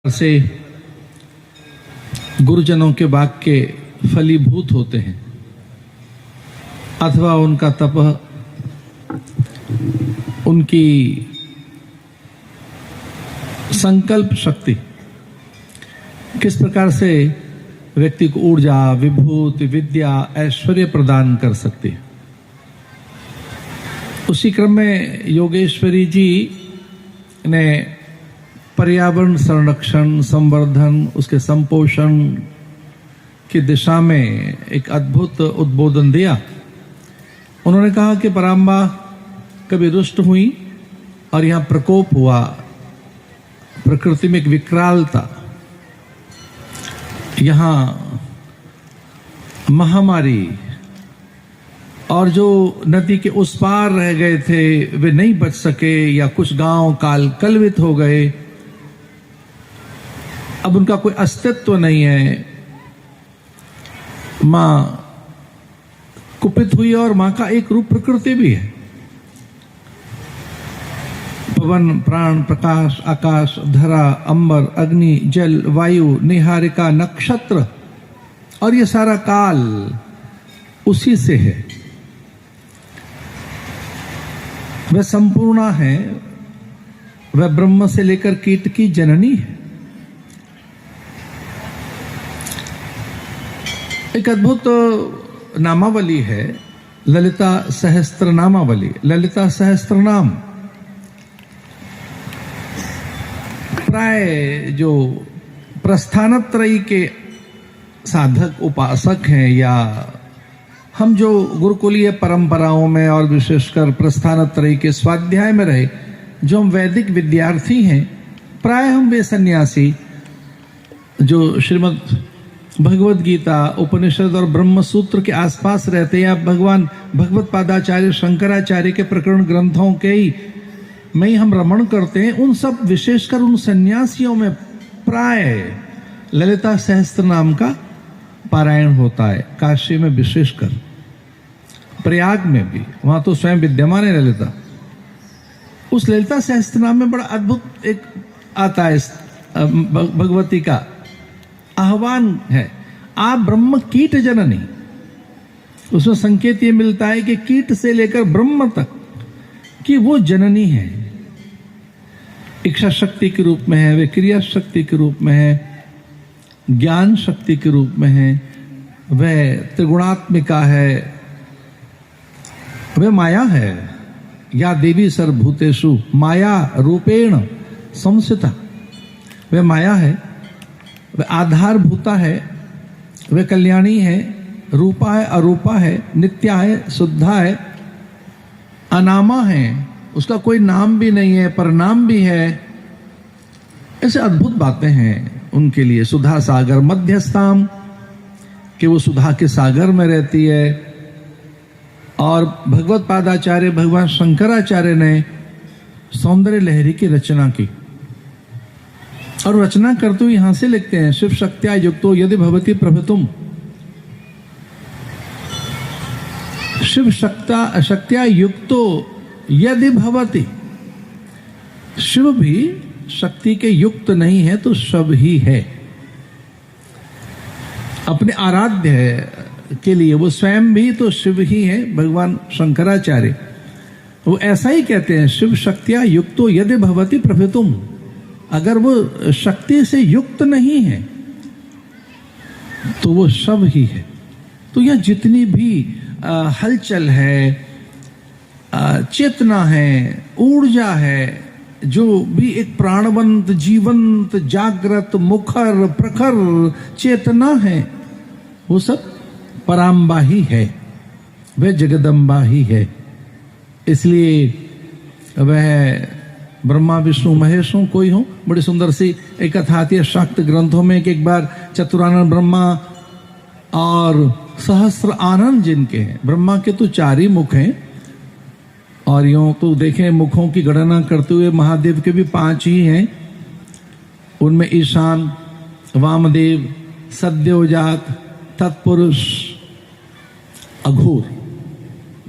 से गुरुजनों के वाक्य फलीभूत होते हैं अथवा उनका तप, उनकी संकल्प शक्ति किस प्रकार से व्यक्ति को ऊर्जा, विभूति, विद्या, ऐश्वर्य प्रदान कर सकती है। उसी क्रम में योगेश्वरी जी ने पर्यावरण संरक्षण, संवर्धन, उसके संपोषण की दिशा में एक अद्भुत उद्बोधन दिया। उन्होंने कहा कि पराम्बा कभी रुष्ट हुई और यहाँ प्रकोप हुआ, प्रकृति में एक विकरालता, यहाँ महामारी, और जो नदी के उस पार रह गए थे वे नहीं बच सके या कुछ गांव काल कलवित हो गए, अब उनका कोई अस्तित्व नहीं है। मां कुपित हुई और मां का एक रूप प्रकृति भी है। पवन, प्राण, प्रकाश, आकाश, धरा, अंबर, अग्नि, जल, वायु, निहारिका, नक्षत्र और ये सारा काल उसी से है। वह संपूर्णा है, वह ब्रह्म से लेकर कीट की जननी है। एक अद्भुत नामावली है, ललिता सहस्त्र नामावली, ललिता सहस्त्र नाम। प्राय जो प्रस्थानत्रयी के साधक उपासक हैं या हम जो गुरुकुलीय परंपराओं में और विशेषकर प्रस्थानत्रयी के स्वाध्याय में रहे, जो हम वैदिक विद्यार्थी हैं, प्राय हम वे सन्यासी जो श्रीमद् भगवत गीता, उपनिषद और ब्रह्म सूत्र के आसपास रहते हैं, या भगवान भगवत पादाचार्य शंकराचार्य के प्रकरण ग्रंथों के ही में ही हम रमण करते हैं, उन सब विशेषकर उन सन्यासियों में प्राय ललिता सहस्त्र नाम का पारायण होता है। काशी में विशेषकर, प्रयाग में भी, वहां तो स्वयं विद्यमान है ललिता। उस ललिता सहस्त्र नाम में बड़ा अद्भुत एक आता है, भगवती का आह्वान है, आप ब्रह्म कीट जननी। उसमें संकेत ये मिलता है कि कीट से लेकर ब्रह्म तक कि वो जननी है। इच्छा शक्ति के रूप में है, वे क्रिया शक्ति के रूप में है, ज्ञान शक्ति के रूप में है, वह त्रिगुणात्मिका है, वह माया है। या देवी सर्वभूतेषु माया रूपेण संस्थिता, वह माया है, वह आधारभूता है, वह कल्याणी है, रूपा है, अरूपा है, नित्या है, शुद्धा है, अनामा है, उसका कोई नाम भी नहीं है, परनाम भी है। ऐसे अद्भुत बातें हैं उनके लिए। सुधा सागर मध्यस्थाम, कि वो सुधा के सागर में रहती है। और भगवत पादाचार्य भगवान शंकराचार्य ने सौंदर्य लहरी की रचना की, और रचना करते हुए यहां से लिखते हैं, शिव शक्त्या युक्तो यदि भवति प्रभुतुम। शिव शक्त्या युक्तो यदि भवति, शिव भी शक्ति के युक्त नहीं है तो शव ही है। अपने आराध्य के लिए वो स्वयं भी तो शिव ही है। भगवान शंकराचार्य वो ऐसा ही कहते हैं, शिव शक्त्या युक्तो यदि भवति प्रभुतुम। अगर वो शक्ति से युक्त नहीं है तो वो शव ही है। तो यह जितनी भी हलचल है, चेतना है, ऊर्जा है, जो भी एक प्राणवंत, जीवंत, जागृत, मुखर, प्रखर चेतना है, वो सब पराम्बा ही है, वह जगदम्बा ही है। इसलिए वह ब्रह्मा विष्णु महेश हो, कोई हो। बड़ी सुंदर सी एक कथा आती है शाक्त ग्रंथों में कि एक बार चतुरानन ब्रह्मा और सहस्त्र आनंद जिनके हैं, ब्रह्मा के तो 4 ही मुख हैं, और यूं तो देखें मुखों की गणना करते हुए महादेव के भी 5 ही हैं। उनमें ईशान, वामदेव, सद्योजात, तत्पुरुष, अघोर,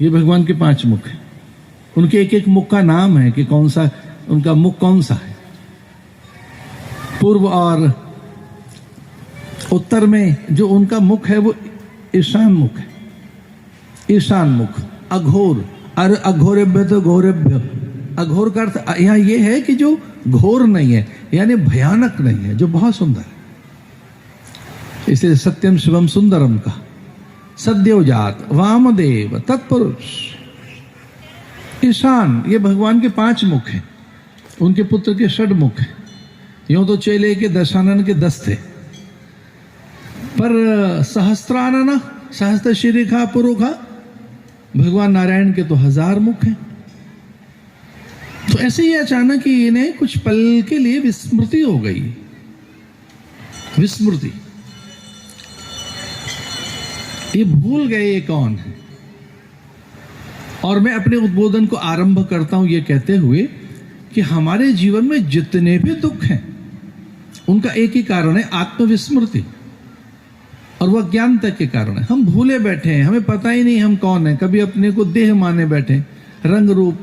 ये भगवान के 5 मुख हैं। उनके एक एक मुख का नाम है कि कौन सा उनका मुख कौन सा है। पूर्व और उत्तर में जो उनका मुख है वो ईशान मुख है, ईशान मुख। अघोर, अर अघोरेभ्य तो घोरेभ्य, अघोर का अर्थ यहाँ ये है कि जो घोर नहीं है, यानी भयानक नहीं है, जो बहुत सुंदर है। इसे सत्यम शिवम सुंदरम का। सद्योजात, वामदेव, तत्पुरुष, ईशान, ये भगवान के 5 मुख हैं, उनके पुत्र के 6 मुख हैं। यूं तो चेले के दशानन के 10 थे, पर सहस्त्रानन, सहस्त्र शिरेखा पुरुखा, भगवान नारायण के तो 1000 मुख हैं। तो ऐसे ही अचानक ही इन्हें कुछ पल के लिए विस्मृति हो गई, विस्मृति, ये भूल गए ये कौन है। और मैं अपने उद्बोधन को आरंभ करता हूं ये कहते हुए कि हमारे जीवन में जितने भी दुख हैं उनका एक ही कारण है, आत्मविस्मृति, और वह अज्ञानता के कारण है। हम भूले बैठे हैं, हमें पता ही नहीं हम कौन है। कभी अपने को देह माने बैठे, रंग रूप,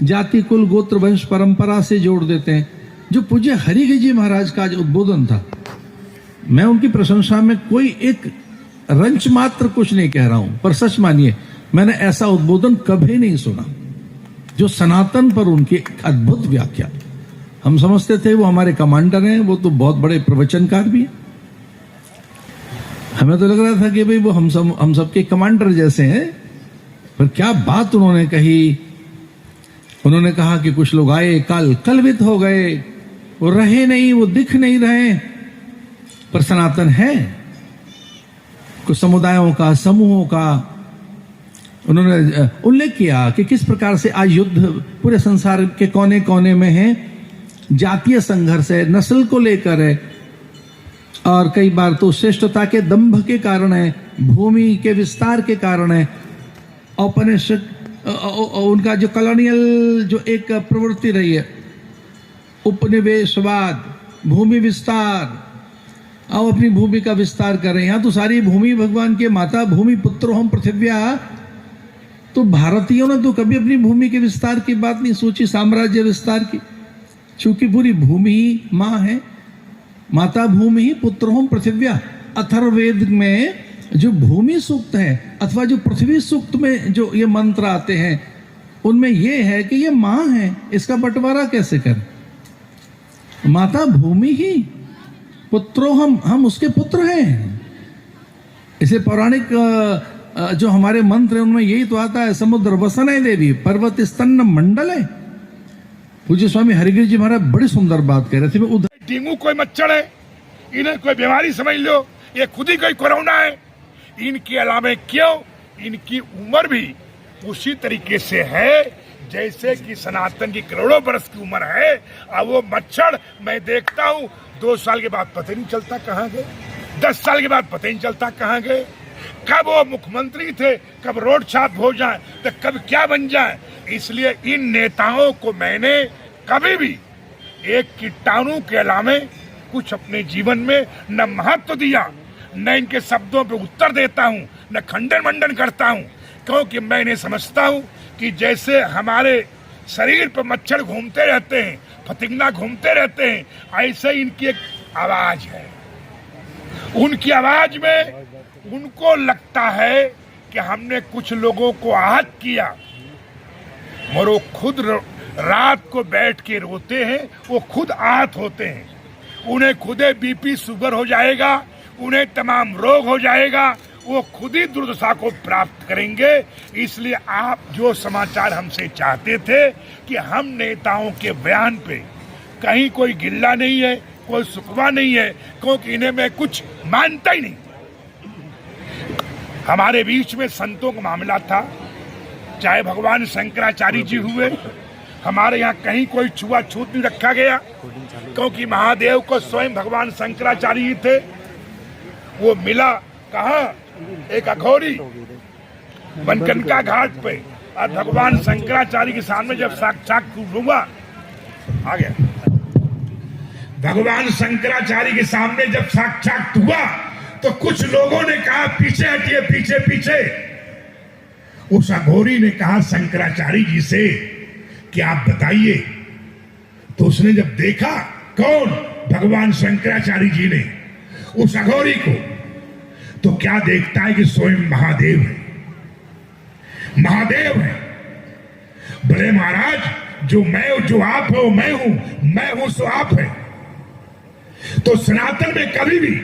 जाति, कुल, गोत्र, वंश, परंपरा से जोड़ देते हैं। जो पूज्य हरिगिरि जी महाराज का आज उद्बोधन था, मैं उनकी प्रशंसा में कोई एक रंच मात्र कुछ नहीं कह रहा हूं, पर सच मानिए मैंने ऐसा उद्बोधन कभी नहीं सुना। जो सनातन पर उनकी अद्भुत व्याख्या, हम समझते थे वो हमारे कमांडर हैं, वो तो बहुत बड़े प्रवचनकार भी हैं। हमें तो लग रहा था कि भाई वो हम सबके कमांडर जैसे हैं, पर क्या बात उन्होंने कही। उन्होंने कहा कि कुछ लोग आए, कलवित हो गए, वो रहे नहीं, वो दिख नहीं रहे, पर सनातन है। कुछ समुदायों का, समूहों का उन्होंने उल्लेख किया कि किस प्रकार से आज युद्ध पूरे संसार के कोने कोने में है, जातीय संघर्ष है, नस्ल को लेकर है, और कई बार तो श्रेष्ठता के दंभ के कारण है, भूमि के विस्तार के कारण है, औपनिवेशिक उनका जो कॉलोनियल जो एक प्रवृत्ति रही है, उपनिवेशवाद, भूमि विस्तार, आओ अपनी भूमि का विस्तार कर रहे हैं। यहाँ तो सारी भूमि भगवान के माता भूमि पुत्रो हम पृथिव्या। तो भारतीयों ने तो कभी अपनी भूमि के विस्तार की बात नहीं सोची, साम्राज्य विस्तार की, चूंकि पूरी भूमि ही माँ है, माता भूमि ही पुत्र हम पृथिव्या। अथर्ववेद में जो भूमि सूक्त है अथवा जो पृथ्वी सूक्त में जो ये मंत्र आते हैं, उनमें ये है कि ये माँ है, इसका बंटवारा कैसे करें। माता भूमि ही, पुत्रो हम उसके पुत्र हैं। इसे पौराणिक जो हमारे मंत्र है उनमें यही तो आता है, समुद्र वसने देवी, पर्वत स्तन्न मंडल है। पूज्य स्वामी हरिगिरि जी महाराज बड़ी सुंदर बात कह रहे थे। उधर डेंगू कोई मच्छर है, इन्हें कोई बीमारी समझ लो, ये खुद ही कोई कोरोना है। इनके अलावा क्यों, इनकी उम्र भी उसी तरीके से है जैसे कि सनातन की करोड़ों बरस की उम्र है। अब वो मच्छर मैं देखता हूँ 2 साल के बाद पता नहीं चलता कहाँ गए, 10 साल के बाद पता नहीं चलता कहाँ गए, कब वो मुख्यमंत्री थे, कब रोड छाप हो जाए, तो कब क्या बन जाए। इसलिए इन नेताओं को मैंने कभी भी एक कीटाणु के अलावा कुछ अपने जीवन में न महत्व दिया, न इनके शब्दों पे उत्तर देता हूँ, न खंडन मंडन करता हूँ, क्योंकि मैं इन्हें समझता हूँ कि जैसे हमारे शरीर पर मच्छर घूमते रहते हैं, फतिंगा घूमते रहते हैं, ऐसे इनकी एक आवाज है। उनकी आवाज में उनको लगता है कि हमने कुछ लोगों को आहत किया, और वो खुद रात को बैठ के रोते हैं, वो खुद आहत होते हैं, उन्हें खुद बीपी शुगर हो जाएगा, उन्हें तमाम रोग हो जाएगा, वो खुद ही दुर्दशा को प्राप्त करेंगे। इसलिए आप जो समाचार हमसे चाहते थे कि हम नेताओं के बयान पे कहीं कोई गिल्ला नहीं है, कोई सुखवा नहीं है, क्योंकि इन्हें मैं कुछ मानता ही नहीं। हमारे बीच में संतों का मामला था, चाहे भगवान शंकराचार्य जी हुए, हमारे यहाँ कहीं कोई छुआछूत नहीं रखा गया, क्योंकि महादेव को स्वयं भगवान शंकराचार्य ही थे। वो मिला कहाँ, एक अघोरी बनकनका घाट पे, और भगवान शंकराचार्य के सामने जब साक्षात हुआ, आ गया, भगवान शंकराचार्य के सामने जब साक्षात हुआ तो कुछ लोगों ने कहा पीछे हटिए, पीछे पीछे। उस अघोरी ने कहा शंकराचार्य जी से कि आप बताइए। तो उसने जब देखा, कौन, भगवान शंकराचार्य जी ने उस अघोरी को, तो क्या देखता है कि स्वयं महादेव है, महादेव है। बोले महाराज जो आप हो मैं हूं सो आप है। तो सनातन में कभी भी